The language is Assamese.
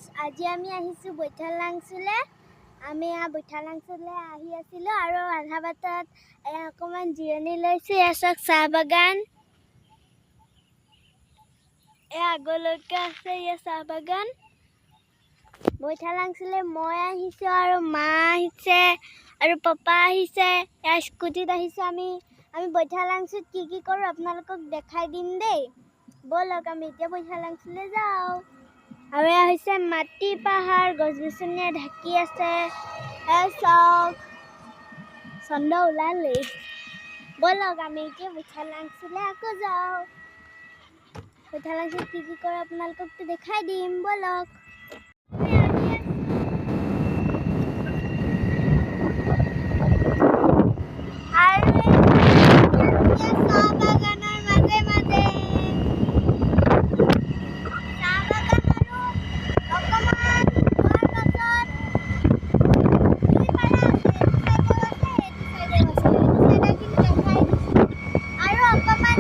ফ্ৰেণ্ডছ, আজি আমি আহিছোঁ বৈঠালাংচুলৈ। আমি বৈঠালাংচুলৈ আহি আছিলোঁ আৰু আধা বাটত অকণমান জিৰণি লৈছোঁ। এয়া চাওক চাহ বাগান, এয়া আগলৈকে আছে, এয়া চাহ বাগান। বৈঠালাংচুলৈ মই আহিছোঁ আৰু মা আহিছে আৰু পাপা আহিছে। এয়া স্কুটিত আহিছোঁ। আমি বৈঠালাংচুত কি কৰোঁ আপোনালোকক দেখাই দিম দেই। ব'লক আমি এতিয়া বৈঠালাংচুলৈ যাওঁ। আৰু এয়া হৈছে মাটি পাহাৰ, গছ গছনিয়ে ঢাকি আছে। চাওক চন্দ্ৰ ওলালেই। ব'লক আমি এতিয়া বৈঠালাংচুলৈ আকৌ যাওঁ। বৈঠালাংচুত কি কৰোঁ আপোনালোককতো দেখাই দিম, ব'লক। আৰু অকণমান